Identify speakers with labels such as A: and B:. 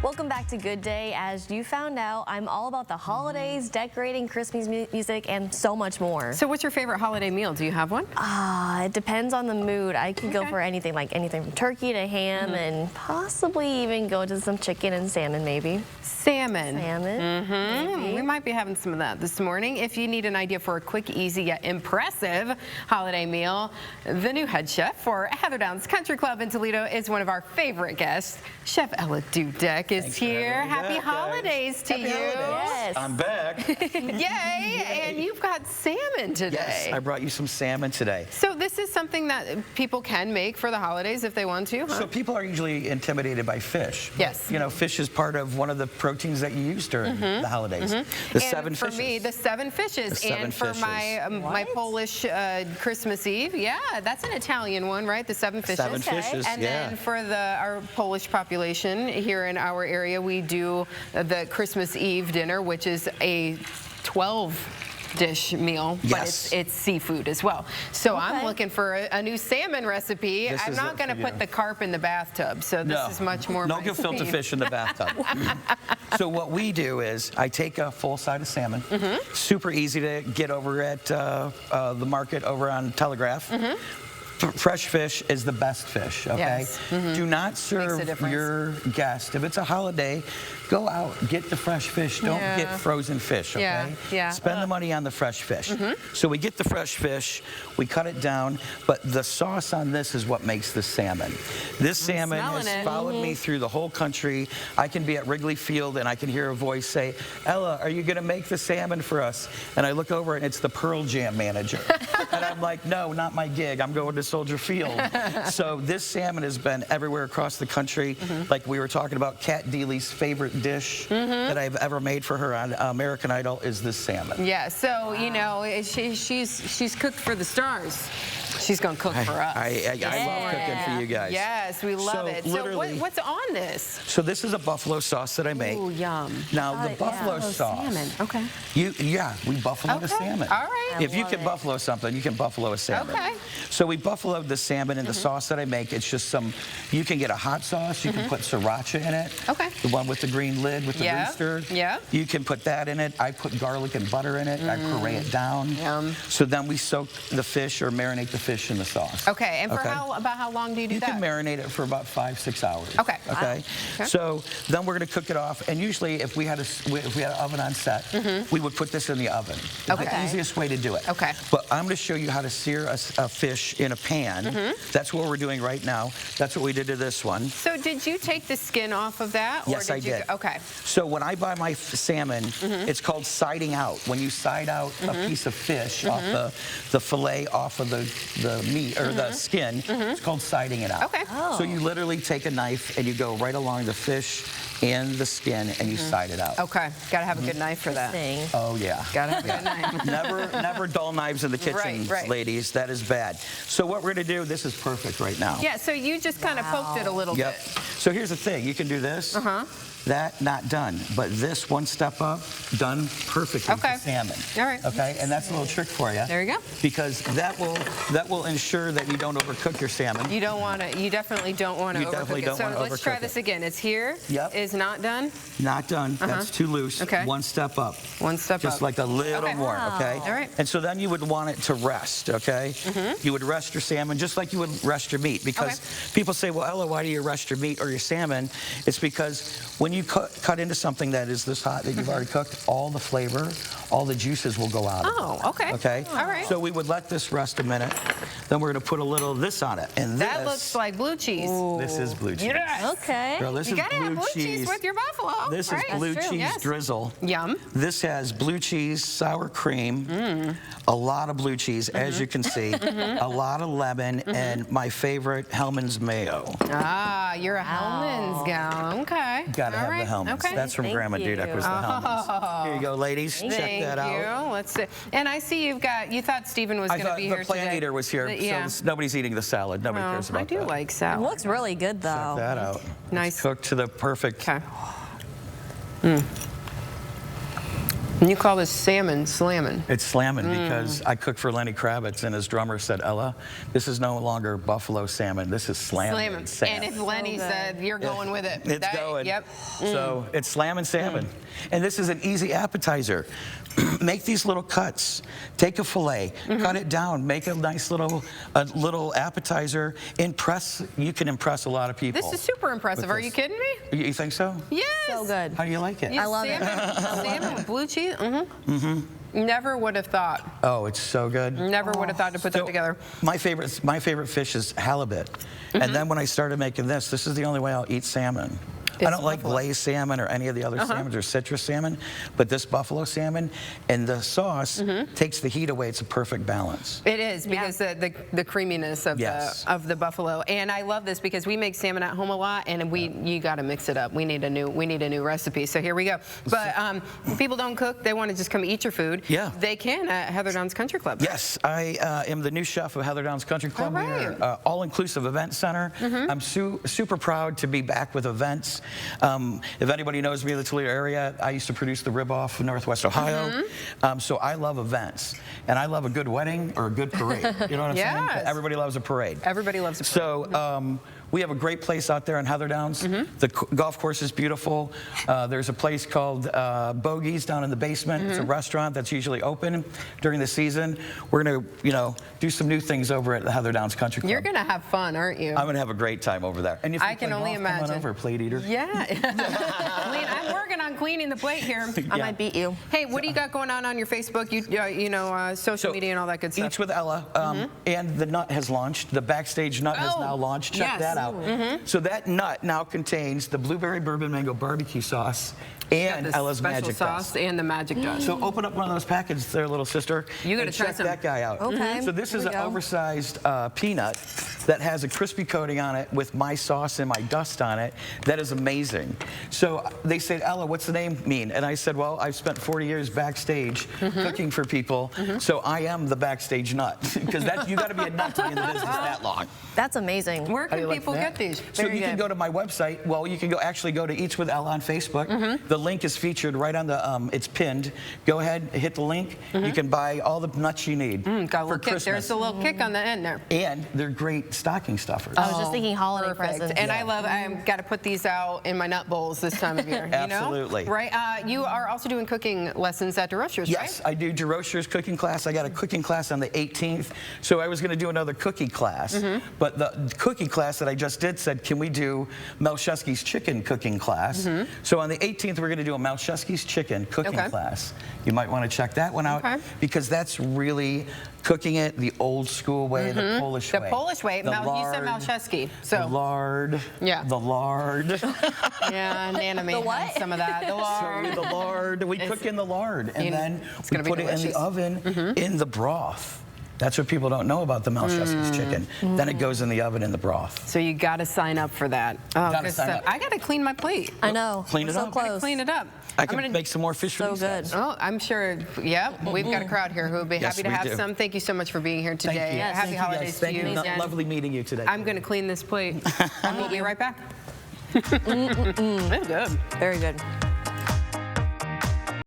A: Welcome back to Good Day. As you found out, I'm all about the holidays, decorating, Christmas music, and so much more.
B: So what's your favorite holiday meal? Do you have one?
A: It depends on the mood. I can go for anything, like anything from turkey to ham, and possibly even go to some chicken and salmon, maybe.
B: Salmon.
A: Salmon.
B: We might be having some of that this morning. If you need an idea for a quick, easy, yet impressive holiday meal, the new head chef for Heather Downs Country Club in Toledo is one of our favorite guests. Chef Ella Dudek is here. Happy holidays to you.
A: Yes.
C: I'm back.
B: Yay! And you've got salmon today.
C: Yes, I brought you some salmon today.
B: So this is something that people can make for the holidays if they want to, huh?
C: So people are usually intimidated by fish.
B: Yes.
C: You know, fish is part of one of the proteins that you use during the holidays. The seven
B: for
C: fishes.
B: me, the seven fishes.
C: The seven
B: and for
C: fishes.
B: my Polish Christmas Eve, yeah, that's an Italian one, right? The seven fishes.
C: Seven fishes,
B: And
C: yeah.
B: then for our Polish population here in our area, we do the Christmas Eve dinner, which is a 12-dish meal, but
C: Yes.
B: it's seafood as well. So I'm looking for a new salmon recipe.
C: This
B: I'm
C: is
B: not
C: it
B: going to
C: for
B: put
C: you.
B: the carp in the bathtub, so this is much more
C: No
B: my
C: gefilte
B: speed.
C: fish in the bathtub. So what we do is I take a full side of salmon. Super easy to get over at the market over on Telegraph. Fresh fish is the best fish, okay?
B: Yes.
C: Do not serve
B: difference.
C: your guest. If it's a holiday, go out, get the fresh fish. Don't get frozen fish, okay?
B: Yeah.
C: Spend the money on the fresh fish. So we get the fresh fish, we cut it down, but the sauce on this is what makes the salmon. This salmon has
B: smelling it.
C: followed me through the whole country. I can be at Wrigley Field and I can hear a voice say, "Ella, are you gonna make the salmon for us?" And I look over and it's the Pearl Jam manager. And I'm like, "No, not my gig. I'm going to Soldier Field." So this salmon has been everywhere across the country. Like we were talking about, Kat Deely's favorite dish that I've ever made for her on American Idol is this salmon.
B: Yeah, so, you know, she's cooked for the stars. She's going to cook for us.
C: I love cooking for you guys.
B: Yes, we love it. So
C: literally-
B: what's on this?
C: So this is a buffalo sauce that I make.
B: Ooh, yum.
C: Now the buffalo sauce.
B: Salmon. Okay.
C: We buffalo the salmon.
B: All right.
C: If you can buffalo something, you can buffalo a salmon.
B: Okay.
C: So we buffaloed the salmon in the sauce that I make. It's just you can get a hot sauce. You can put sriracha in it.
B: Okay.
C: The one with the green lid with the rooster.
B: Yeah.
C: You can put that in it. I put garlic and butter in it. I puree it down.
B: Yum.
C: So then we soak the fish or marinate the fish in the sauce.
B: Okay, and for about how long do you do
C: You
B: that?
C: can marinate it for about 5-6 hours.
B: Okay.
C: Okay.
B: Okay.
C: So then we're going to cook it off, and usually if we had an oven on set, we would put this in the oven. It's
B: Okay.
C: the easiest way to do it.
B: Okay.
C: But I'm going to show you how to sear a fish in a pan. That's what we're doing right now. That's what we did to this one.
B: So did you take the skin off of that? Or
C: Yes, I did.
B: Okay.
C: So when I buy my salmon, it's called siding out. When you side out a piece of fish off the fillet off of the meat or the skin, it's called siding it out.
B: Okay.
C: So you literally take a knife and you go right along the fish and the skin and you side it out.
B: Okay, got to have a good knife for that.
C: Oh yeah.
B: Got to have a good knife.
C: Never dull knives in the kitchen,
B: Right.
C: ladies. That is bad. So what we're going to do, this is perfect right now.
B: Yeah, so you just kind of poked it a little
C: Yep.
B: bit.
C: So here's the thing. You can do this. That, not done. But this one step up, done perfectly
B: Okay.
C: for salmon.
B: All right.
C: Okay, and that's a little trick for you.
B: There you go.
C: Because that will ensure that you don't overcook your salmon.
B: You don't want to. You definitely don't want to
C: You
B: overcook
C: definitely
B: it.
C: don't
B: So
C: wanna
B: let's try
C: overcook
B: this
C: it.
B: again. It's here.
C: Yep.
B: Is not done.
C: Not done. That's too loose.
B: Okay.
C: One step up.
B: One step
C: Just
B: up.
C: like a little
B: Okay.
C: more, okay?
B: All right.
C: And so then you would want it to rest, okay? You would rest your salmon just like you would rest your meat, because people say, well, Ella, why do you rest your meat or your salmon? It's because when you cut into something that is this hot that you've already cooked, all the flavor, all the juices will go out of it.
B: Oh, okay.
C: Okay?
B: All right.
C: So we would let this rest a minute. Then we're going to put a little of this on it. And
B: That
C: this,
B: looks like blue cheese.
C: this is blue cheese.
B: Yes.
A: Okay.
C: Girl, this
B: You
C: is
B: gotta have blue cheese
C: cheese
B: with your buffalo.
C: This
B: right?
C: is blue
A: That's true.
C: cheese
B: Yes.
C: drizzle.
B: Yum.
C: This has blue cheese, sour cream, a lot of blue cheese, as you can see, a lot of lemon, and my favorite, Hellman's mayo.
B: Ah, you're a Hellman's gal. Okay.
C: Gotta
B: All
C: have
B: right.
C: the Hellman's.
B: Okay.
C: That's from
A: Thank
C: Grandma
A: you.
C: Dudek was the Hellman's. Here you go, ladies. Check
B: Thank
C: that out.
B: you. Let's see. And I see you thought Stephen was
C: I
B: going to
C: thought
B: be
C: the
B: here
C: plant
B: today.
C: eater was here,
B: Yeah.
C: so nobody's eating the salad. Nobody cares about
B: I do
C: that.
B: like
A: It
B: salad.
A: looks really good, though.
C: Check that out.
B: Nice.
C: It's cooked to the perfect.
B: Okay. And you call this salmon slamming.
C: It's slamming because I cook for Lenny Kravitz, and his drummer said, Ella, this is no longer buffalo salmon. This is slamming salmon.
B: And if Lenny said, you're going with it.
C: It's going.
B: Yep.
C: So it's slamming salmon. And this is an easy appetizer. Make these little cuts. Take a fillet, cut it down, make a nice little appetizer. You can impress a lot of people.
B: This is super impressive. Are you kidding me?
C: You think so?
B: Yes.
A: So good.
C: How do you like it?
A: I love it.
B: Salmon with blue cheese. Never would have thought.
C: Oh, it's so good.
B: Never would have thought to put that together.
C: My favorite fish is halibut. And then when I started making this is the only way I'll eat salmon. I don't like glazed salmon or any of the other salmons or citrus salmon, but this buffalo salmon and the sauce takes the heat away. It's a perfect balance.
B: It is because the creaminess of the buffalo, and I love this because we make salmon at home a lot, and you got to mix it up. We need a new recipe. So here we go. But if people don't cook, they want to just come eat your food.
C: Yeah,
B: they can at Heather Downs Country Club.
C: Yes, I am the new chef of Heather Downs Country Club here, all-inclusive event center. I'm super proud to be back with events. If anybody knows me in the Toledo area, I used to produce the Rib Off in Northwest Ohio. So I love events, and I love a good wedding or a good parade. You know what I'm saying? Everybody loves a parade.
B: Everybody loves a parade.
C: So we have a great place out there in Heather Downs. The golf course is beautiful. There's a place called Bogey's down in the basement. It's a restaurant that's usually open during the season. We're going to, do some new things over at the Heather Downs Country Club.
B: You're going to have fun, aren't you?
C: I'm going to have a great time over there. And if
B: I can only imagine.
C: Come on over, plate eater.
B: Yeah. I'm working on cleaning the plate here.
A: I might beat you.
B: Hey, what do you got going on your Facebook? Social media and all that good stuff.
C: Eats with Ella, and the nut has launched. The Backstage Nut has now launched. Check that out. So that nut now contains the blueberry bourbon mango barbecue sauce and Ella's magic
B: sauce
C: dust.
B: And the magic dust.
C: So open up one of those packages there, little sister.
B: You got to
C: check that guy out.
A: Okay.
C: So this is an oversized peanut that has a crispy coating on it with my sauce and my dust on it. That is amazing. So they said, Ella, what's the name mean? And I said, well, I've spent 40 years backstage cooking for people, so I am the Backstage Nut. Because you got to be a nut to be in the business that long.
A: That's amazing.
B: Where can people get these?
C: So you can go to my website. Well, you can actually go to Eats with Ella on Facebook. The link is featured right on the, it's pinned. Go ahead, hit the link. You can buy all the nuts you need
B: got a
C: for
B: little kick.
C: Christmas.
B: There's a little kick on the end there.
C: And they're great stocking stuffers.
A: I was just thinking holiday presents.
B: And I've got to put these out in my nut bowls this time of year.
C: Absolutely.
B: Right? You are also doing cooking lessons at DeRocher's, right?
C: Yes, I do DeRocher's cooking class. I got a cooking class on the 18th. So I was going to do another cookie class. But the cookie class that I just did said, can we do Mel Shusky's chicken cooking class? So on the 18th, we're going to do a Mel Shusky's chicken cooking class. You might want to check that one out because that's really cooking it the old school way, the Polish way.
B: The Polish way. You said Mel Shusky. So
C: the lard.
B: Yeah.
C: The lard.
B: Yeah, Nana may have some of that. The lard.
C: So the lard. We cook in the lard, and then we put it in the oven in the broth. That's what people don't know about the Mel Shusky's chicken. Then it goes in the oven in the broth.
B: So you got to sign up for that. Oh, good stuff. I got to clean my plate.
A: I know.
C: Clean it up.
A: Close.
B: Clean it up.
C: I can make some more fish for
A: so good.
B: Oh, I'm sure. Yep. We've got a crowd here who will be happy to have some. Thank you so much for being here today.
C: Thank you.
A: Yes,
B: happy holidays to you.
C: Lovely meeting you today.
B: I'm going to clean this plate. And we'll be right back. It's good.
A: Very good.